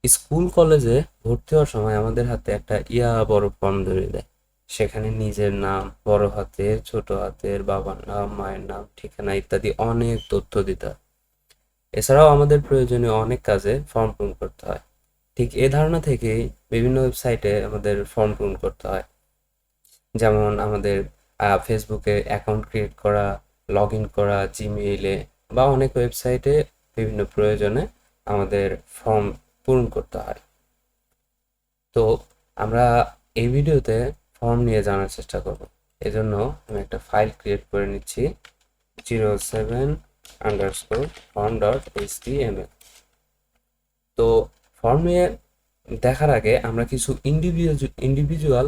School কলেজে ভর্তি হওয়ার সময় আমাদের হাতে একটা বড় ফর্ম ধরিয়ে দেয়। সেখানে নিজের নাম, বড় হাতের, ছোট হাতের, বাবার নাম, মায়ের নাম, ঠিকানা ইত্যাদি অনেক তথ্য দিতে হয়। এছাড়াও আমাদের প্রয়োজনীয় অনেক কাজে ফর্ম পূরণ করতে হয়। ঠিক এ ধারণা থেকেই বিভিন্ন ওয়েবসাইটে আমাদের ফর্ম পূরণ করতে হয়। যেমন আমাদের ফেসবুকে অ্যাকাউন্ট ক্রিয়েট করা, লগ ইন করা, জিমেইলে বা অনেক ওয়েবসাইটে বিভিন্ন প্রয়োজনে আমাদের ফর্ম পূরণ করতে হয়। তো আমরা এই ভিডিওতে ফর্ম নিয়ে জানার চেষ্টা করব। এজন্য আমি একটা ফাইল ক্রিয়েট করে নিচ্ছি, 07_form.html। তো ফর্ম নিয়ে দেখার আগে আমরা কিছু ইন্ডিভিজুয়াল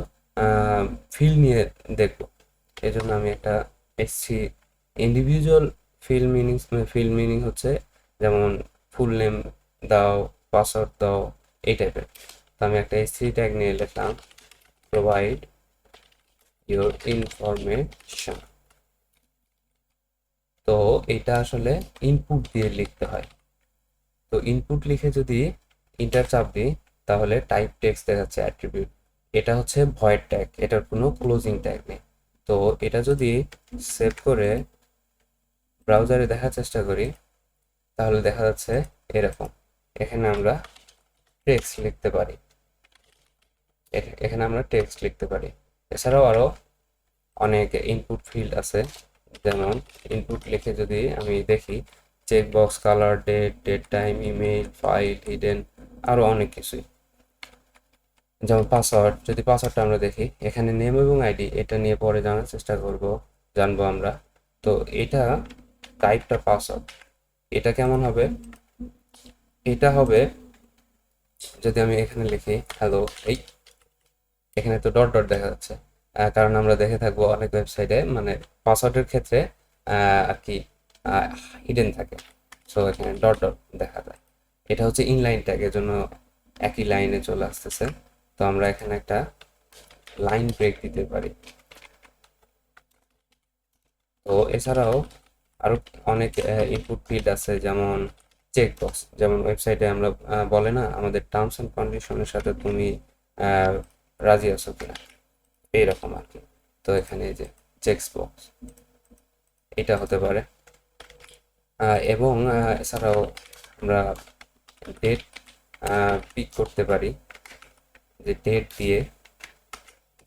ফিল্ড নিয়ে দেখব। এজন্য আমি একটা এসছি ইন্ডিভিজুয়াল ফিল্ড মিনিং হচ্ছে যেমন ফুল নেম দাও, পাসওয়ার্ড দাও, এই টাইপের। তো আমি একটা এসসি ট্যাগ নিয়ে লিখলাম, প্রোভাইড ইউর ইনফরমেশন। তো এটা আসলে ইনপুট দিয়ে লিখতে হয়। তো ইনপুট লিখে যদি ইন্টার চাপ দিই, তাহলে টাইপ টেক্সট দেখাচ্ছে অ্যাট্রিবিউট। এটা হচ্ছে ভয়েড ট্যাগ, এটার কোনো ক্লোজিং ট্যাগ নেই। তো এটা যদি সেভ করে ব্রাউজারে দেখার চেষ্টা করি, তাহলে দেখা যাচ্ছে এরকম। এখানে আমরা টেক্সট লিখতে পারি। এখানে আমরা টেক্সট লিখতে পারি। এছাড়াও আরো অনেক ইনপুট ফিল্ড আছে। যেমন ইনপুট লিখে যদি আমি দেখি, check box, colour, date, date time, email, file, hidden, আরো অনেক কিছুই। যেমন পাসওয়ার্ড, যদি পাসওয়ার্ডটা আমরা দেখি, এখানে নেম এবং আইডি, এটা নিয়ে পরে জানার চেষ্টা জানবো আমরা। তো এটা টাইপটা পাসওয়ার্ড, এটা কেমন হবে? এটা হবে যদি আমি এখানে লিখি হ্যালো, এই এখানে তো ডট ডট দেখা যাচ্ছে। কারণ আমরা দেখে থাকবো অনেক ওয়েবসাইটে মানে পাসওয়ার্ডের ক্ষেত্রে আর কি হিডেন থাকে। সো এখানে ডট ডট দেখা যায়। এটা হচ্ছে ইনলাইন ট্যাগ, এর জন্য একই লাইনে চলে আসতেছে। তো আমরা এখানে একটা লাইন ব্রেক দিতে পারি। তো এছাড়াও আরো অনেক ইনপুট ফিল্ড আছে, যেমন চেকবক্স। যেমন ওয়েবসাইটে আমরা বলে না, আমাদের টার্মস এন্ড কন্ডিশনের সাথে তুমি আহ, রাজি আছো কিনা, এইরকম আর কি। তো এখানে এই যে চেকস বক্স, এটা হতে পারে। এবং এছাড়াও আমরা ডেট পিক করতে পারি, যে ডেট দিয়ে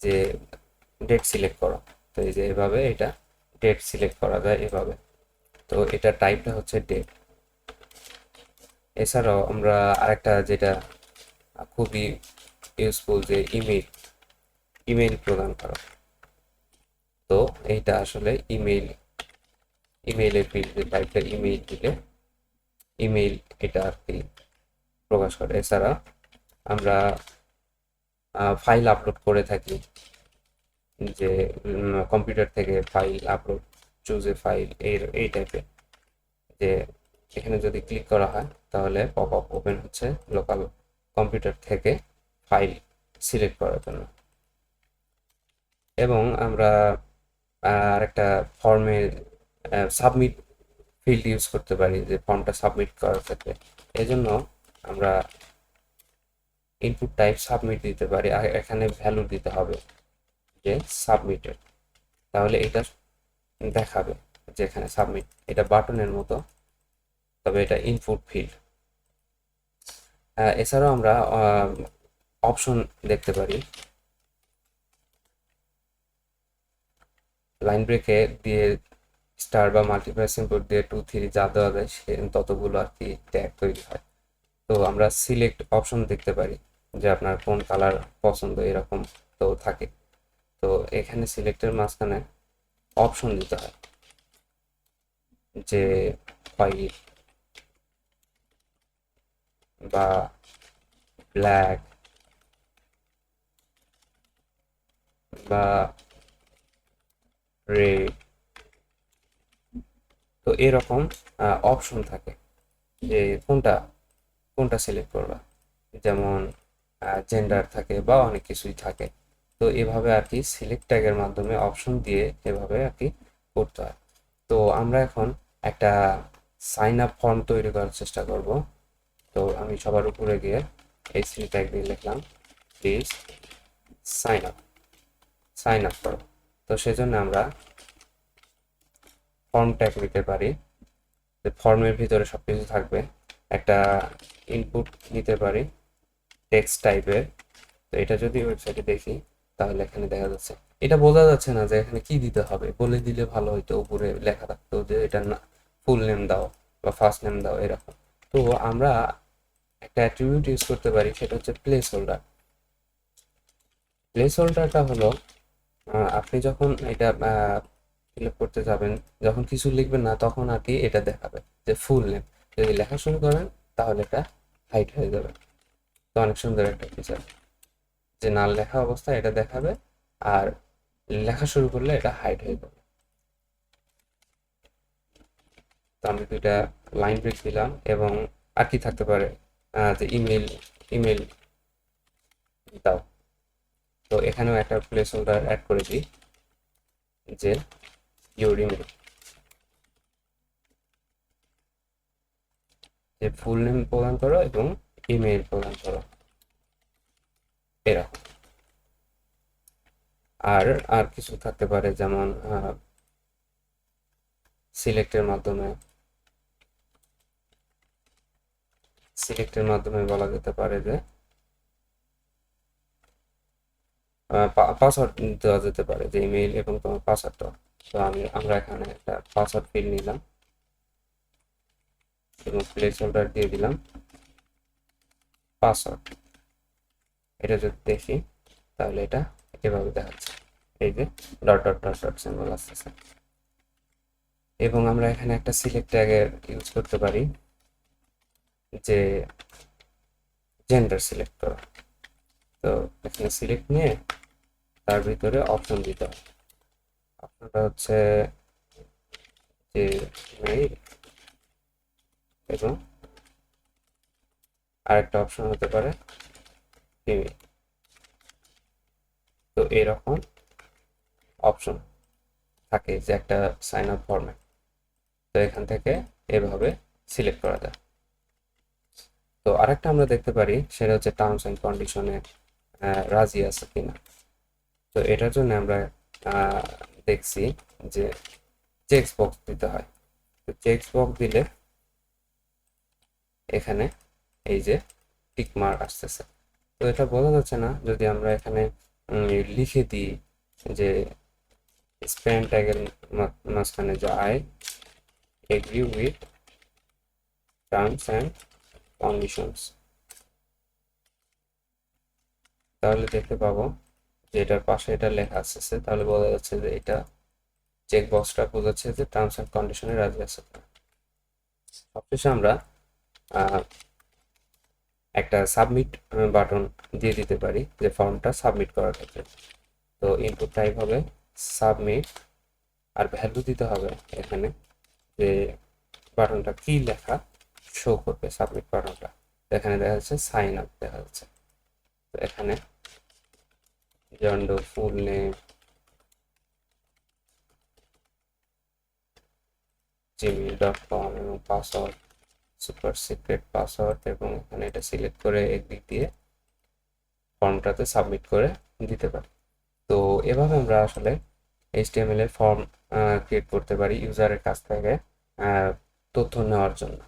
যে ডেট সিলেক্ট করো। তো এই যে এভাবে এটা ডেট সিলেক্ট করা যায় এভাবে। তো এটা টাইপটা হচ্ছে ডেট। এছাড়াও আমরা আরেকটা যেটা খুবই ইউজফুল, যে ইমেইল, ইমেইল প্রদান করা। তো এইটা আসলে ইমেইলের ফিল্ড, টাইপটা ইমেইল দিলে ইমেইল এটা আর কি প্রকাশ করে। এছাড়া আমরা ফাইল আপলোড করে থাকি, যে কম্পিউটার থেকে file upload, choose a file, এই টাইপের। যে এখানে যদি ক্লিক করা হয়, তাহলে পপ আপ ওপেন হচ্ছে লোকাল কম্পিউটার থেকে ফাইল সিলেক্ট করার জন্য। এবং আমরা আরেকটা ফর্মে সাবমিট ফিল্ড ইউজ করতে পারি, যে ফর্মটা সাবমিট করার ক্ষেত্রে। এজন্য আমরা ইনপুট টাইপ সাবমিট দিতে পারি, আর এখানে ভ্যালু দিতে হবে যে সাবমিটেড। তাহলে এটা দেখাবে যে এখানে সাবমিট, এটা বাটনের মতো, তবে এটা ইনপুট ফিল্ড। এছাড়াও আমরা অপশন দেখতে পারি। লাইন ব্রেকে দিয়ে স্টার বা মাল্টিপ্লাই সিম্বল দিয়ে 2 3 যা দেওয়া যায় সে ততগুলো আর কি ট্যাগ তৈরি হয়। তো আমরা সিলেক্ট অপশন দেখতে পারি, যে আপনার কোন কালার পছন্দ, এরকম তো থাকে। তো এখানে সিলেক্টের মাঝখানে অপশন দিতে হয়, যে হোয়াইট বা ব্ল্যাক বা রেড। তো এরকম অপশন থাকে, যে কোনটা কোনটা সিলেক্ট করবা। যেমন জেন্ডার থাকে বা অনেক কিছুই থাকে। তো এভাবে আর কি সিলেক্ট ট্যাগের মাধ্যমে অপশন দিয়ে এভাবে আর কি করতে হয়। তো আমরা এখন একটা সাইন আপ ফর্ম তৈরি করার চেষ্টা করব। তো আমি সবার উপরে গিয়ে এইচটিএমএল ট্যাগ দিয়ে লিখলাম please sign up, sign up করো। তো সেজন্য আমরা ফর্ম ট্যাগ নিতে পারি, যে ফর্মের ভিতরে সবকিছু থাকবে। একটা ইনপুট নিতে পারি টেক্সট টাইপের। তো এটা যদি ওয়েবসাইটে দেখি তাহলে এখানে দেখা যাচ্ছে, এটা বোঝা যাচ্ছে না যে এখানে কি দিতে হবে, বলে দিলে ভালো হইতো, উপরে লেখা থাকতো যে এটা না ফুল নেম দাও বা ফার্স্ট নেম দাও এরকম। তো আমরা একটা অ্যাট্রিবিউট ইউজ করতে পারি, সেটা হচ্ছে প্লেস হোল্ডার। প্লেস হোল্ডারটা হলো আপনি যখন এটা ফিল আপ করতে যাবেন, যখন কিছু লিখবেন না তখন আর কি এটা দেখাবে যে ফুল নেম। যদি লেখা শুরু করেন তাহলে এটা হাইড হয়ে যাবে। তো অনেক সুন্দর একটা ফিচার, যে না লেখা অবস্থায় এটা দেখাবে, আর লেখা শুরু করলে এটা হাইড হয়ে যাবে। তো আমি দুইটা লাইন ব্রেক দিলাম, এবং আর কি থাকতে পারে, যে ইমেল, ইমেল দাও। তো এখানেও একটা প্লেস হোল্ডার অ্যাড করে দিই যে ইউর ইমেল, যে ফুল নেম প্রদান করো এবং ইমেল প্রদান করো এরকম। আর আর কিছু থাকতে পারে, যেমন সিলেক্টের মাধ্যমে, সিলেক্টের মাধ্যমে বলা যেতে পারে যে পাসওয়ার্ড দেওয়া যেতে পারে, যে ইমেইল এবং তোমার পাসওয়ার্ডটা। তো আমরা এখানে একটা পাসওয়ার্ড ফিল নিলাম এবং প্লেস হোল্ডার দিয়ে দিলাম পাসওয়ার্ড। এটা যদি দেখি তাহলে এটা এভাবে দেখাচ্ছে, এই যে dot dot dot dot symbol আসতেছে। এবং আমরা এখানে একটা সিলেক্ট ট্যাগের ইউজ করতে পারি, যে জেন্ডার সিলেক্ট করা। তো এখানে সিলেক্ট নিয়ে তার ভিতরে অপশন দিতে হবে। অপশনটা হচ্ছে যে মেল, এবং আরেকটা অপশন হতে পারে ফিমেল। তো এরকম অপশন থাকে যে একটা সাইন আপ ফর্মে। তো এখান থেকে এভাবে সিলেক্ট করা যায়। তো আরেকটা আমরা দেখতে পারি, সেটা হচ্ছে টার্মস অ্যান্ড কন্ডিশনে রাজি আছে কিনা। তো এটার জন্য আমরা দেখছি যে চেক বক্স দিতে হয়। তো চেক বক্স দিলে এখানে এই যে টিক মার্ক আসতেছে। তো এটা বোঝা যাচ্ছে না যদি আমরা এখানে লিখে দিই যে স্প্যান ট্যাগের মাঝখানে যে I agree with terms and conditions, তাহলে দেখতে পাবো যে এটার পাশে এটা লেখা আসতেছে। তাহলে বোঝা যাচ্ছে যে এটা চেক বক্সটা বোঝাচ্ছে যে টার্মস অ্যান্ড কন্ডিশনে রাজি আছে। সবশেষে আমরা একটা সাবমিট বাটন দিয়ে দিতে পারি, যে ফর্মটা সাবমিট করার ক্ষেত্রে। তো ইনপুট টাইপ হবে সাবমিট, আর ভ্যালু দিতে হবে এখানে যে বাটনটা কি লেখা শো করবে সাবমিট বাটনটা। এখানে দেখা যাচ্ছে সাইন আপ দেখা যাচ্ছে। তো এখানে জন্ডো ফুল নেম, gmail.com এবং পাসওয়ার্ড সুপার সিক্রেট পাসওয়ার্ড, এবং এখানে এটা সিলেক্ট করে একদিক দিয়ে ফর্মটাতে সাবমিট করে দিতে পারি। তো এভাবে আমরা আসলে এইচটিএমএল এর ফর্ম ক্রিয়েট করতে পারি ইউজারের কাছ থেকে তথ্য নেওয়ার জন্য।